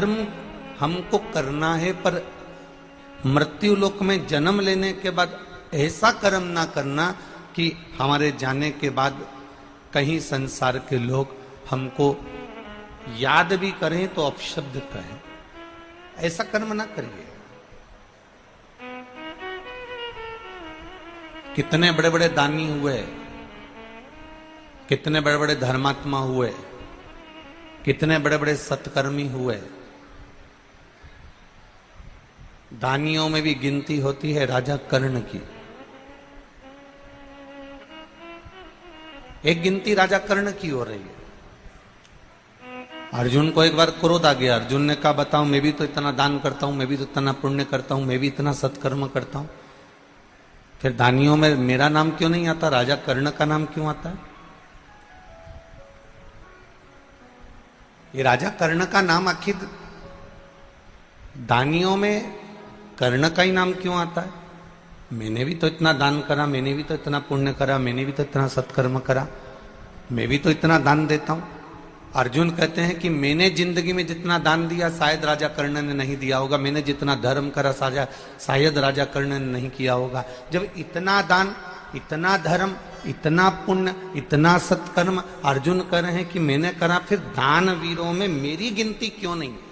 कर्म हमको करना है, पर मृत्यु लोक में जन्म लेने के बाद ऐसा कर्म ना करना कि हमारे जाने के बाद कहीं संसार के लोग हमको याद भी करें तो अपशब्द कहें। ऐसा कर्म ना करिए। कितने बड़े बड़े दानी हुए, कितने बड़े बड़े धर्मात्मा हुए, कितने बड़े बड़े सत्कर्मी हुए। दानियों में भी गिनती होती है राजा कर्ण की। एक गिनती राजा कर्ण की हो रही है। अर्जुन को एक बार क्रोध आ गया। अर्जुन ने कहा बताओ, मैं भी तो इतना दान करता हूं, मैं भी तो इतना पुण्य करता हूं, मैं भी इतना सत्कर्म करता हूं, फिर दानियों में मेरा नाम क्यों नहीं आता, राजा कर्ण का नाम क्यों आता है? ये राजा कर्ण का नाम आखिर दानियों में कर्ण का ही नाम क्यों आता है? मैंने भी तो इतना दान करा, मैंने भी तो इतना पुण्य करा, मैंने भी तो इतना सत्कर्म करा, मैं भी तो इतना दान देता हूं। अर्जुन कहते हैं कि मैंने जिंदगी में जितना दान दिया शायद राजा कर्ण ने नहीं दिया होगा, मैंने जितना धर्म करा शायद राजा कर्ण ने नहीं किया होगा। जब इतना दान, इतना धर्म, इतना पुण्य, इतना सत्कर्म अर्जुन कह रहे हैं कि मैंने करा, फिर दान वीरों में मेरी गिनती क्यों नहीं है?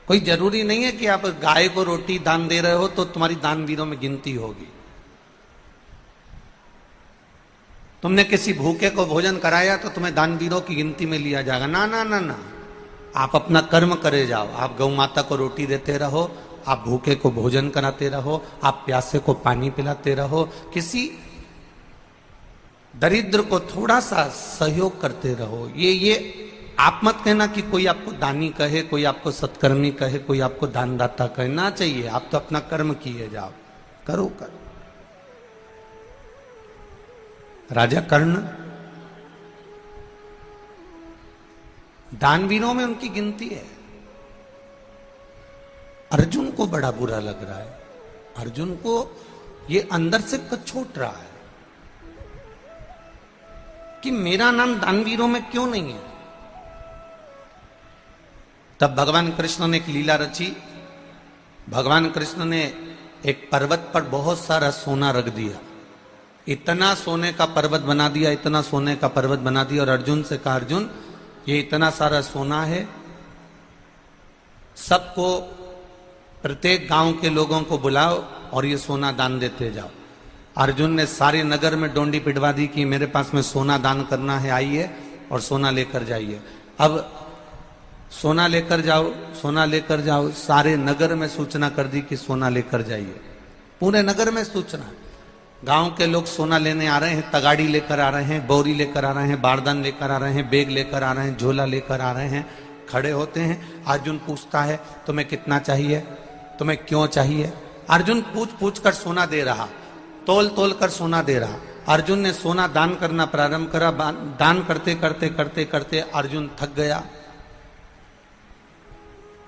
कोई जरूरी नहीं है कि आप गाय को रोटी दान दे रहे हो तो तुम्हारी दान वीरों में गिनती होगी। तुमने किसी भूखे को भोजन कराया तो तुम्हें दान वीरों की गिनती में लिया जाएगा? ना ना ना ना, आप अपना कर्म करे जाओ। आप गौ माता को रोटी देते रहो, आप भूखे को भोजन कराते रहो, आप प्यासे को पानी पिलाते रहो, किसी दरिद्र को थोड़ा सा सहयोग करते रहो। ये आप मत कहना कि कोई आपको दानी कहे, कोई आपको सत्कर्मी कहे, कोई आपको दानदाता कहे, ना चाहिए। आप तो अपना कर्म किए जाओ, करो करो। राजा कर्ण दानवीरों में उनकी गिनती है। अर्जुन को बड़ा बुरा लग रहा है, अर्जुन को ये अंदर से कछोट रहा है कि मेरा नाम दानवीरों में क्यों नहीं है। तब भगवान कृष्ण ने एक लीला रची। भगवान कृष्ण ने एक पर्वत पर बहुत सारा सोना रख दिया, इतना सोने का पर्वत बना दिया, इतना सोने का पर्वत बना दिया, और अर्जुन से कहा अर्जुन ये इतना सारा सोना है, सबको प्रत्येक गांव के लोगों को बुलाओ और ये सोना दान देते जाओ। अर्जुन ने सारे नगर में डोंडी पिटवा दी कि मेरे पास में सोना दान करना है, आइए और सोना लेकर जाइए। अब सोना लेकर जाओ, सोना लेकर जाओ, सारे नगर में सूचना कर दी कि सोना लेकर जाइए। पूरे नगर में सूचना, गांव के लोग सोना लेने आ रहे हैं, तगाड़ी लेकर आ रहे हैं, बोरी लेकर आ रहे हैं, बारदान लेकर आ रहे हैं, बैग लेकर आ रहे हैं, झोला लेकर आ रहे हैं, खड़े होते हैं। अर्जुन पूछता है तुम्हें कितना चाहिए, तुम्हें क्यों चाहिए? अर्जुन पूछ पूछ कर सोना दे रहा, तोल तोल कर सोना दे रहा। अर्जुन ने सोना दान करना प्रारंभ करा। दान करते करते करते करते अर्जुन थक गया।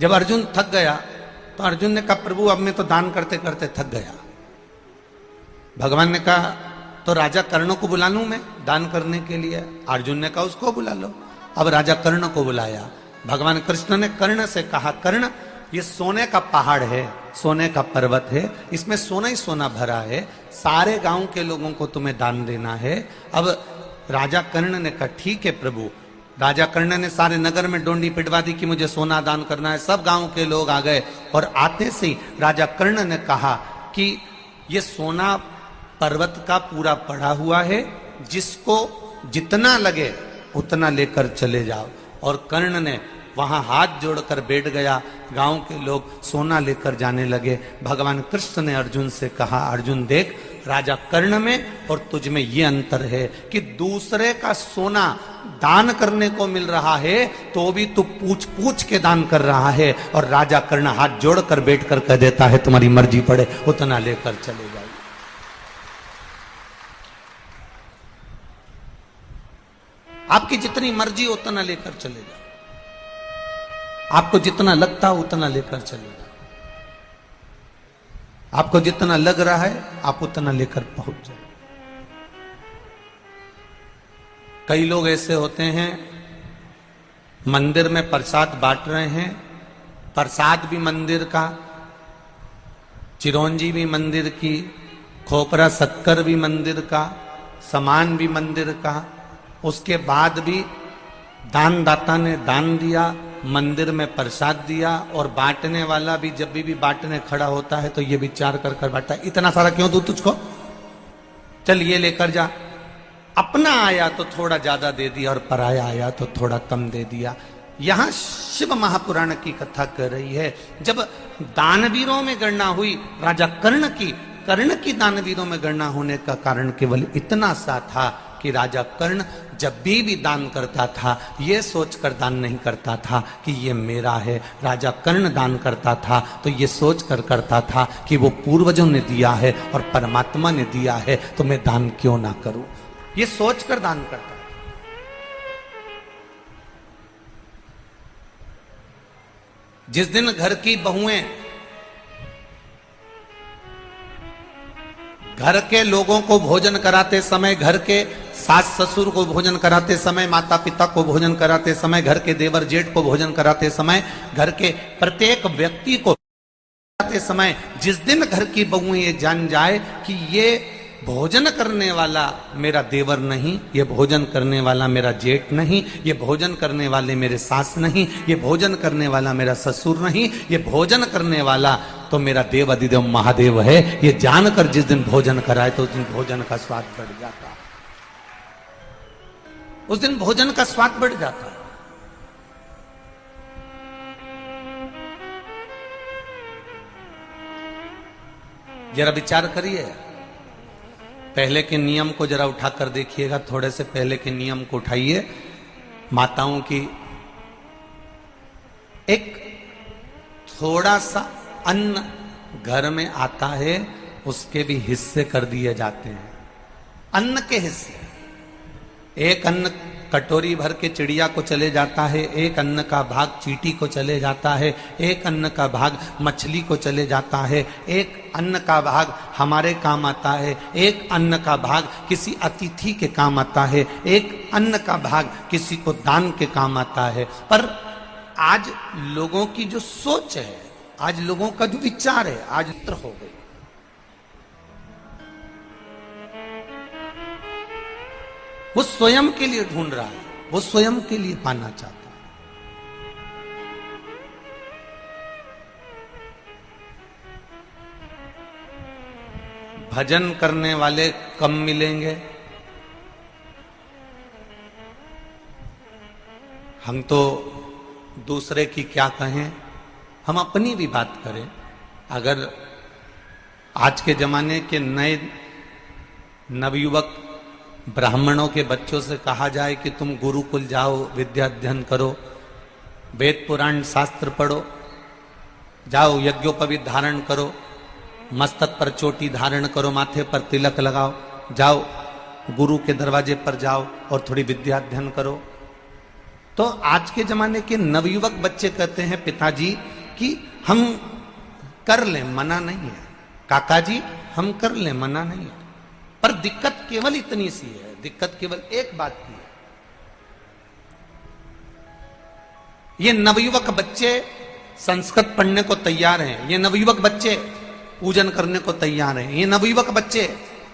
जब अर्जुन थक गया तो अर्जुन ने कहा प्रभु अब मैं तो दान करते करते थक गया। भगवान ने कहा तो राजा कर्ण को बुला लूं मैं दान करने के लिए? अर्जुन ने कहा उसको बुला लो। अब राजा कर्ण को बुलाया। भगवान कृष्ण ने कर्ण से कहा कर्ण ये सोने का पहाड़ है, सोने का पर्वत है, इसमें सोना ही सोना भरा है, सारे गांव के लोगों को तुम्हें दान देना है। अब राजा कर्ण ने कहा ठीक है प्रभु। राजा कर्ण ने सारे नगर में डोंडी पिटवा दी कि मुझे सोना दान करना है। सब गांव के लोग आ गए और आते से ही राजा कर्ण ने कहा कि ये सोना पर्वत का पूरा पड़ा हुआ है, जिसको जितना लगे उतना लेकर चले जाओ। और कर्ण ने वहां हाथ जोड़कर बैठ गया। गांव के लोग सोना लेकर जाने लगे। भगवान कृष्ण ने अर्जुन से कहा अर्जुन देख, राजा कर्ण में और तुझ में ये अंतर है कि दूसरे का सोना दान करने को मिल रहा है तो भी तू पूछ पूछ के दान कर रहा है, और राजा कर्ण हाथ जोड़कर बैठकर कह देता है तुम्हारी मर्जी पड़े उतना लेकर चले जाओ। आपकी जितनी मर्जी उतना लेकर चले जाओ, आपको जितना लगता हो उतना लेकर चले जाओ, आपको जितना लग रहा है आप उतना लेकर पहुंच जाओ। कई लोग ऐसे होते हैं मंदिर में प्रसाद बांट रहे हैं, प्रसाद भी मंदिर का, चिरौंजी भी मंदिर की, खोपरा शक्कर भी मंदिर का, सामान भी मंदिर का, उसके बाद भी दानदाता ने दान दिया, मंदिर में प्रसाद दिया, और बांटने वाला भी जब भी बांटने खड़ा होता है तो ये विचार कर कर बांटता है, इतना सारा क्यों दूं तुझको, चल ये लेकर जा। अपना आया तो थोड़ा ज्यादा दे दिया और पराया आया तो थोड़ा कम दे दिया। यहां शिव महापुराण की कथा कर रही है। जब दानवीरों में गणना हुई राजा कर्ण की दानवीरों में गणना होने का कारण केवल इतना सा था कि राजा कर्ण जब भी दान करता था ये सोचकर दान नहीं करता था कि ये मेरा है। राजा कर्ण दान करता था तो ये सोचकर करता था कि वो पूर्वजों ने दिया है और परमात्मा ने दिया है, तो मैं दान क्यों ना करूं, ये सोचकर दान करता था। जिस दिन घर की बहुएं घर के लोगों को भोजन कराते समय, घर के सास ससुर को भोजन कराते समय, माता पिता को भोजन कराते समय, घर के देवर जेठ को भोजन कराते समय, घर के प्रत्येक व्यक्ति को कराते समय, जिस दिन घर की बहुएं ये जान जाए कि ये भोजन करने वाला मेरा देवर नहीं, ये भोजन करने वाला मेरा जेठ नहीं, ये भोजन करने वाले मेरे सास नहीं, ये भोजन करने वाला मेरा ससुर नहीं, ये भोजन करने वाला तो मेरा देव अधिदेव महादेव है, ये जानकर जिस दिन भोजन कराए तो उस दिन भोजन का स्वाद बढ़ जाता है, उस दिन भोजन का स्वाद बढ़ जाता है। जरा विचार करिए, पहले के नियम को जरा उठाकर देखिएगा, थोड़े से पहले के नियम को उठाइए। माताओं की एक थोड़ा सा अन्न घर में आता है, उसके भी हिस्से कर दिए जाते हैं, अन्न के हिस्से। एक अन्न कटोरी भर के चिड़िया को चले जाता है, एक अन्न का भाग चींटी को चले जाता है, एक अन्न का भाग मछली को चले जाता है, एक अन्न का भाग हमारे काम आता है, एक अन्न का भाग किसी अतिथि के काम आता है, एक अन्न का भाग किसी को दान के काम आता है। पर आज लोगों की जो सोच है, आज लोगों का जो विचार है, आज इत्र हो गई। वो स्वयं के लिए ढूंढ रहा है, वो स्वयं के लिए पाना चाहता है। भजन करने वाले कम मिलेंगे। हम तो दूसरे की क्या कहें, हम अपनी भी बात करें। अगर आज के जमाने के नए नवयुवक ब्राह्मणों के बच्चों से कहा जाए कि तुम गुरुकुल जाओ, विद्या अध्ययन करो, वेद पुराण शास्त्र पढ़ो, जाओ यज्ञोपवीत धारण करो, मस्तक पर चोटी धारण करो, माथे पर तिलक लगाओ, जाओ गुरु के दरवाजे पर जाओ और थोड़ी विद्या अध्ययन करो। तो आज के जमाने के नवयुवक बच्चे कहते हैं पिताजी कि हम कर लें, मना नहीं है, काका जी हम कर लें, मना नहीं है। पर दिक्कत केवल इतनी सी है, दिक्कत केवल एक बात की है, ये नवयुवक बच्चे संस्कृत पढ़ने को तैयार हैं, ये नवयुवक बच्चे पूजन करने को तैयार हैं, ये नवयुवक बच्चे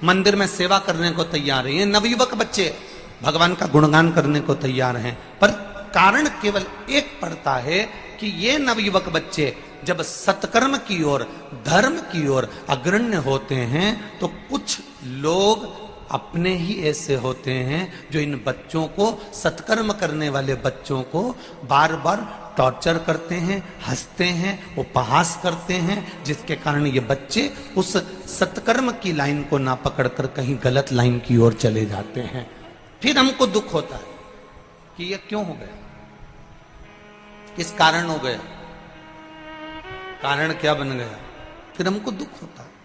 मंदिर में सेवा करने को तैयार हैं, ये नवयुवक बच्चे भगवान का गुणगान करने को तैयार हैं। पर कारण केवल एक पड़ता है कि ये नवयुवक बच्चे जब सत्कर्म की ओर, धर्म की ओर अग्रण्य होते हैं तो कुछ लोग अपने ही ऐसे होते हैं जो इन बच्चों को, सत्कर्म करने वाले बच्चों को बार बार टॉर्चर करते हैं, हंसते हैं, उपहास करते हैं, जिसके कारण ये बच्चे उस सत्कर्म की लाइन को ना पकड़कर कहीं गलत लाइन की ओर चले जाते हैं। फिर हमको दुख होता है कि ये क्यों हो गया, किस कारण हो गया, कारण क्या बन गया, फिर हमको दुख होता है।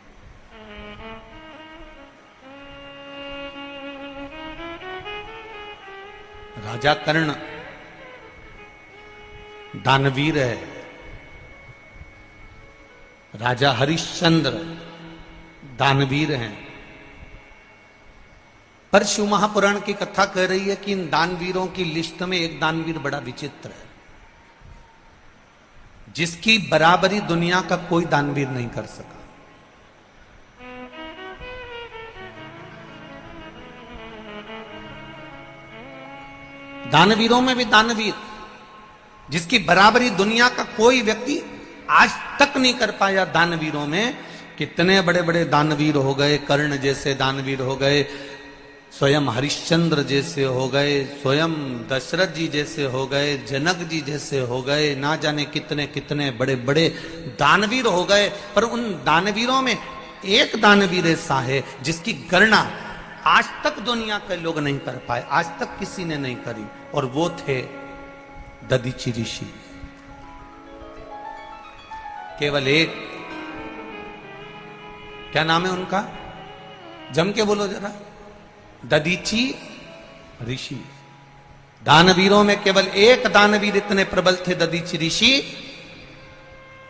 राजा कर्ण दानवीर है, राजा हरिश्चंद्र दानवीर हैं, पर शिव महापुराण की कथा कह रही है कि इन दानवीरों की लिस्ट में एक दानवीर बड़ा विचित्र है, जिसकी बराबरी दुनिया का कोई दानवीर नहीं कर सका। दानवीरों में भी दानवीर, जिसकी बराबरी दुनिया का कोई व्यक्ति आज तक नहीं कर पाया। दानवीरों में कितने बड़े बड़े दानवीर हो गए, कर्ण जैसे दानवीर हो गए, स्वयं हरिश्चंद्र जैसे हो गए, स्वयं दशरथ जी जैसे हो गए, जनक जी जैसे हो गए, ना जाने कितने कितने बड़े बड़े दानवीर हो गए। पर उन दानवीरों में एक दानवीर ऐसा है जिसकी गणना आज तक दुनिया के लोग नहीं कर पाए, आज तक किसी ने नहीं करी, और वो थे दधीचि ऋषि। केवल एक, क्या नाम है उनका, जम के बोलो जरा, दधीचि ऋषि। दानवीरों में केवल एक दानवीर इतने प्रबल थे, दधीचि ऋषि।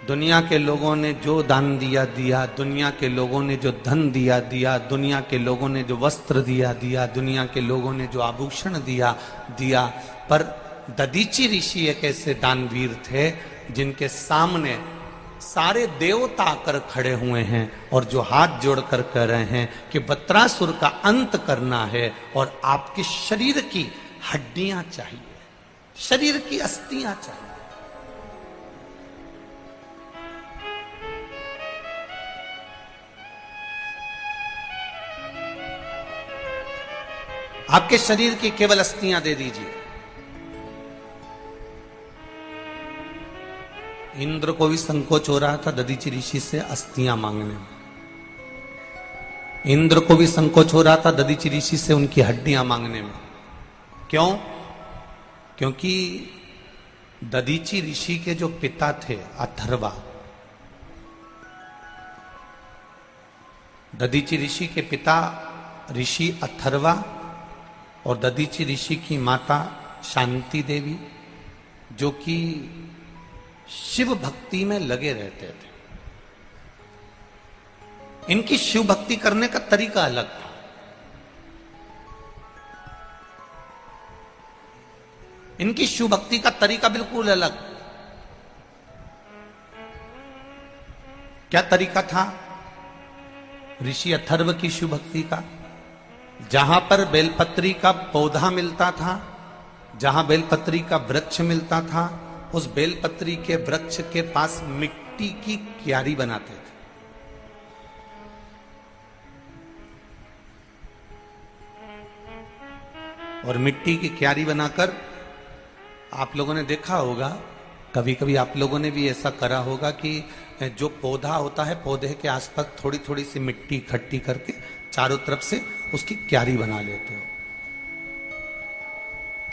दुनिया के लोगों ने जो दान दिया दिया, दुनिया के लोगों ने जो धन दिया दिया, दुनिया के लोगों ने जो वस्त्र दिया दिया, दुनिया के लोगों ने जो आभूषण दिया दिया, पर दधीचि ऋषि एक ऐसे दानवीर थे जिनके सामने सारे देवता आकर खड़े हुए हैं और जो हाथ जोड़कर कह रहे हैं कि वत्रासुर का अंत करना है और आपके शरीर की हड्डियां चाहिए, शरीर की अस्थियां चाहिए। आपके शरीर की केवल अस्थियां दे दीजिए। इंद्र को भी संकोच हो रहा था दधीचि ऋषि से अस्थियां मांगने में। इंद्र को भी संकोच हो रहा था दधीचि ऋषि से उनकी हड्डियां मांगने में। क्यों? क्योंकि दधीचि ऋषि के जो पिता थे अथर्वा, दधीचि ऋषि के पिता ऋषि अथर्वा और दधीचि ऋषि की माता शांति देवी, जो कि शिव भक्ति में लगे रहते थे। इनकी शिव भक्ति करने का तरीका अलग था। इनकी शिव भक्ति का तरीका बिल्कुल अलग। क्या तरीका था ऋषि अथर्व की शिव भक्ति का? जहां पर बेलपत्री का पौधा मिलता था, जहां बेलपत्री का वृक्ष मिलता था, उस बेलपत्री के वृक्ष के पास मिट्टी की क्यारी बनाते थे। और मिट्टी की क्यारी बनाकर, आप लोगों ने देखा होगा, कभी कभी आप लोगों ने भी ऐसा करा होगा कि जो पौधा होता है, पौधे के आसपास थोड़ी थोड़ी सी मिट्टी इकट्ठी करके चारों तरफ से उसकी क्यारी बना लेते हो,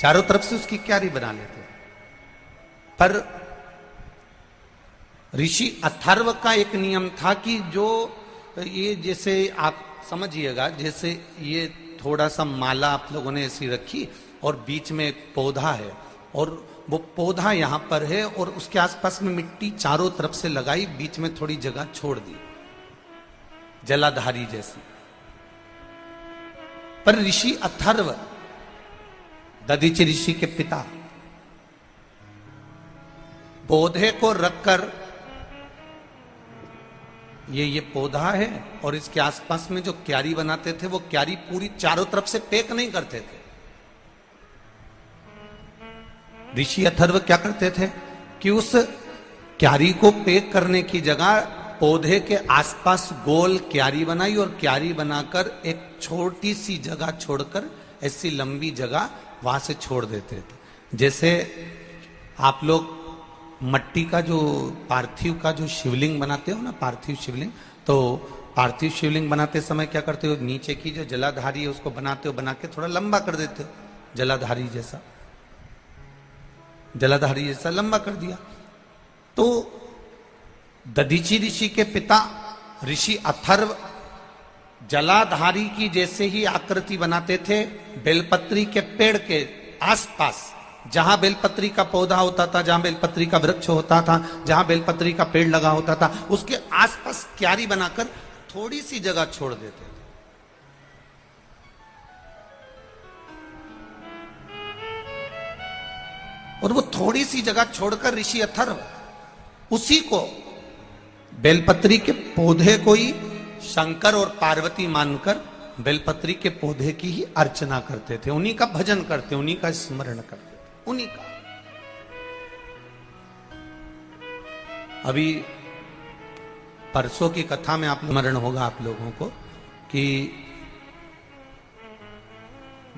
चारों तरफ से उसकी क्यारी बना लेते हो। पर ऋषि अथर्व का एक नियम था कि जो ये, जैसे आप समझिएगा, जैसे ये थोड़ा सा माला आप लोगों ने ऐसी रखी और बीच में एक पौधा है और वो पौधा यहां पर है और उसके आसपास में मिट्टी चारों तरफ से लगाई, बीच में थोड़ी जगह छोड़ दी, जलाधारी जैसी। पर ऋषि अथर्व, दधीचि ऋषि के पिता, पौधे को रखकर, ये पौधा है और इसके आसपास में जो क्यारी बनाते थे, वो क्यारी पूरी चारों तरफ से पैक नहीं करते थे। ऋषि अथर्व क्या करते थे कि उस क्यारी को पैक करने की जगह पौधे के आसपास गोल क्यारी बनाई और क्यारी बनाकर एक छोटी सी जगह छोड़कर ऐसी लंबी जगह वहां से छोड़ देते थे। जैसे आप लोग मट्टी का जो पार्थिव का जो शिवलिंग बनाते हो ना, पार्थिव शिवलिंग, तो पार्थिव शिवलिंग बनाते समय क्या करते हो, नीचे की जो जलाधारी है उसको बनाते हो, बना के थोड़ा लंबा कर देते हो, जलाधारी जैसा, जलाधारी जैसा लंबा कर दिया। तो दधीचि ऋषि के पिता ऋषि अथर्व जलाधारी की जैसे ही आकृति बनाते थे, बेलपत्री के पेड़ के आसपास, जहां बेलपत्री का पौधा होता था, जहां बेलपत्री का वृक्ष होता था, जहां बेलपत्री का पेड़ लगा होता था, उसके आसपास क्यारी बनाकर थोड़ी सी जगह छोड़ देते थे। और वो थोड़ी सी जगह छोड़कर ऋषि अथर्व उसी को बेलपत्री के पौधे को ही शंकर और पार्वती मानकर बेलपत्री के पौधे की ही अर्चना करते थे, उन्हीं का भजन करते, उन्हीं का स्मरण करते थे, उन्हीं का। अभी परसों की कथा में आप स्मरण होगा आप लोगों को कि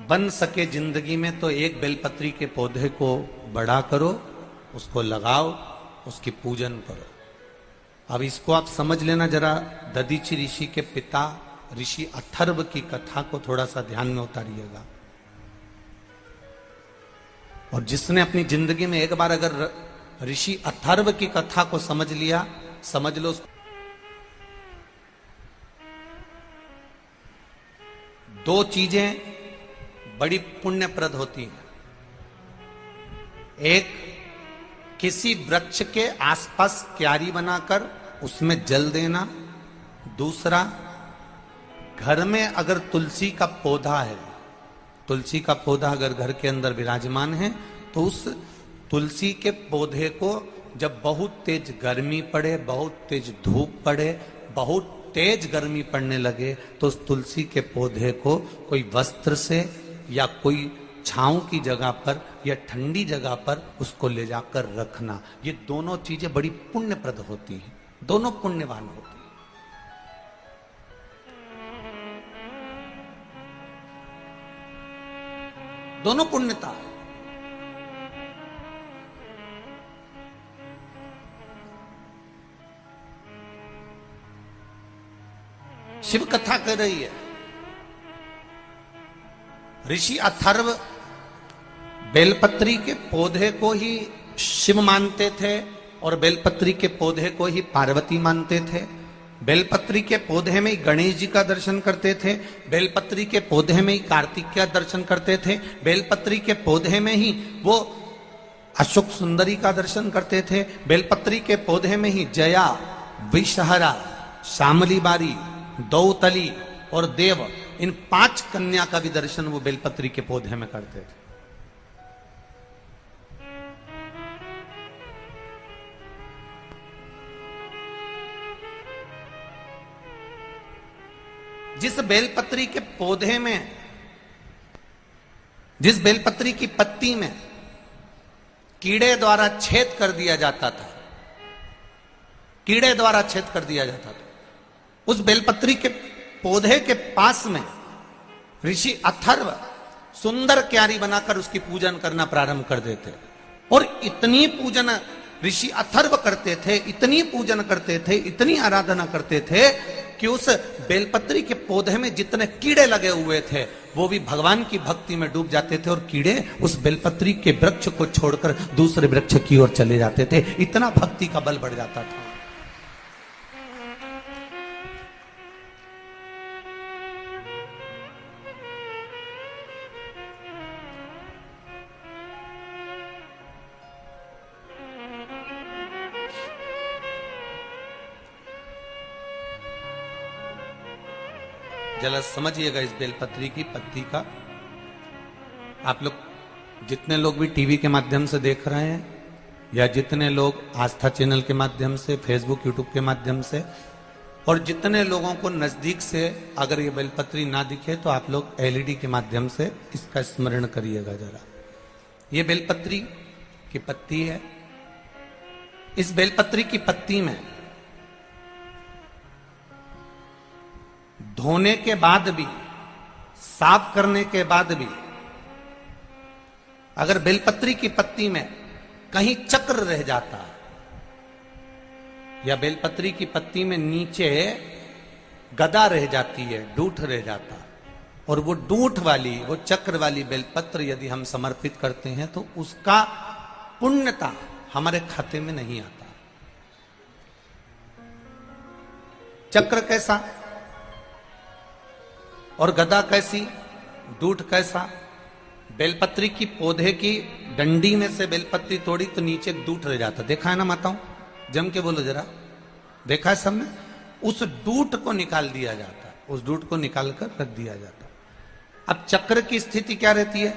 बन सके जिंदगी में तो एक बेलपत्री के पौधे को बड़ा करो, उसको लगाओ, उसकी पूजन करो। अब इसको आप समझ लेना जरा, दधीचि ऋषि के पिता ऋषि अथर्व की कथा को थोड़ा सा ध्यान में उतारिएगा। और जिसने अपनी जिंदगी में एक बार अगर ऋषि अथर्व की कथा को समझ लिया, समझ लो दो चीजें बड़ी पुण्यप्रद होती हैं। एक, किसी वृक्ष के आसपास क्यारी बनाकर उसमें जल देना। दूसरा, घर में अगर तुलसी का पौधा है, तुलसी का पौधा अगर घर के अंदर विराजमान है, तो उस तुलसी के पौधे को जब बहुत तेज गर्मी पड़े, बहुत तेज धूप पड़े, बहुत तेज गर्मी पड़ने लगे, तो उस तुलसी के पौधे को कोई वस्त्र से या कोई छांव की जगह पर या ठंडी जगह पर उसको ले जाकर रखना। ये दोनों चीजें बड़ी पुण्यप्रद होती हैं, दोनों पुण्यवान होती हैं। दोनों पुण्यता है। शिव कथा कर रही है, ऋषि अथर्व बेलपत्री के पौधे को ही शिव मानते थे और बेलपत्री के पौधे को ही पार्वती मानते थे। बेलपत्री के पौधे में ही गणेश जी का दर्शन करते थे, बेलपत्री के पौधे में ही कार्तिक का दर्शन करते थे, बेलपत्री के पौधे में ही वो अशोक सुंदरी का दर्शन करते थे, बेलपत्री के पौधे में ही जया, विषहरा, शामली बारी, दौतली और देव, इन 5 कन्या का भी दर्शन वो बेलपत्री के पौधे में करते थे। जिस बेलपत्री के पौधे में, जिस बेलपत्री की पत्ती में कीड़े द्वारा छेद कर दिया जाता था, कीड़े द्वारा छेद कर दिया जाता था, उस बेलपत्री के पौधे के पास में ऋषि अथर्व सुंदर क्यारी बनाकर उसकी पूजन करना प्रारंभ कर देते। और इतनी पूजन ऋषि अथर्व करते थे, इतनी पूजन करते थे, इतनी आराधना करते थे कि उस बेलपत्री के पौधे में जितने कीड़े लगे हुए थे वो भी भगवान की भक्ति में डूब जाते थे और कीड़े उस बेलपत्री के वृक्ष को छोड़कर दूसरे वृक्ष की ओर चले जाते थे। इतना भक्ति का बल बढ़ जाता था। जरा समझिएगा इस बेलपत्री की पत्ती का। आप लोग जितने लोग भी टीवी के माध्यम से देख रहे हैं या जितने लोग आस्था चैनल के माध्यम से, फेसबुक यूट्यूब के माध्यम से, और जितने लोगों को नजदीक से अगर ये बेलपत्री ना दिखे तो आप लोग एलईडी के माध्यम से इसका स्मरण करिएगा जरा। ये बेलपत्री की पत्ती है। इस बेलपत्री की पत्ती में धोने के बाद भी, साफ करने के बाद भी अगर बेलपत्री की पत्ती में कहीं चक्र रह जाता या बेलपत्री की पत्ती में नीचे गदा रह जाती है, डूठ रह जाता, और वो डूठ वाली, वो चक्र वाली बेलपत्र यदि हम समर्पित करते हैं तो उसका पुण्यता हमारे खाते में नहीं आता। चक्र कैसा और गदा कैसी, डूठ कैसा। बेलपत्री की पौधे की डंडी में से बेलपत्री तोड़ी तो नीचे डूठ रह जाता, देखा है ना माताओं? जम के बोलो जरा, देखा है सबने? उस डूठ को निकाल दिया जाता, उस डूठ को निकाल कर रख दिया जाता। अब चक्र की स्थिति क्या रहती है?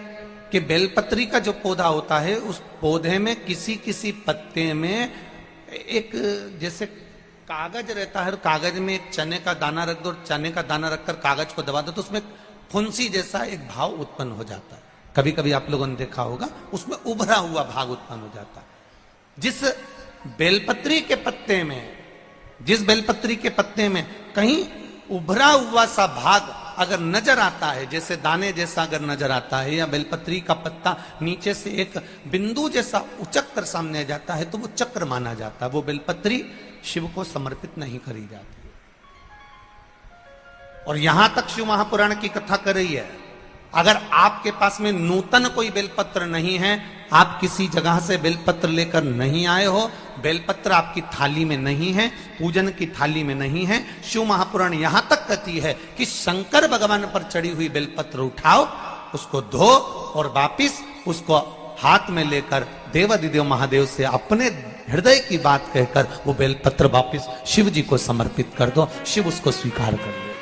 कि बेलपत्री का जो पौधा होता है उस पौधे में किसी किसी पत्ते में एक जैसे कागज रहता है, कागज में एक चने का दाना रख दो, चने का दाना रखकर कागज को दबा दो तो उसमें फुंसी जैसा एक भाव उत्पन्न हो जाता है। कभी कभी आप लोगों ने देखा होगा, उसमें उभरा हुआ भाग उत्पन्न हो जाता है। जिस बेलपत्री के पत्ते में, जिस बेलपत्री के पत्ते में कहीं उभरा हुआ सा भाग अगर नजर आता है, जैसे दाने जैसा अगर नजर आता है, या बेलपत्री का पत्ता नीचे से एक बिंदु जैसा उचक कर सामने आ जाता है, तो वो चक्र माना जाता है। वो बेलपत्री शिव को समर्पित नहीं करी जाती। और यहां तक शिव महापुराण की कथा कर रही है, अगर आपके पास में नूतन कोई बेलपत्र नहीं है, आप किसी जगह से बेलपत्र लेकर नहीं आए हो, बेलपत्र आपकी थाली में नहीं है, पूजन की थाली में नहीं है, शिव महापुराण यहां तक कहती है कि शंकर भगवान पर चढ़ी हुई बेलपत्र उठाओ, उसको धो और वापिस उसको हाथ में लेकर देवाधिदेव महादेव से अपने हृदय की बात कहकर वो बेलपत्र वापिस शिव जी को समर्पित कर दो। शिव उसको स्वीकार कर ले।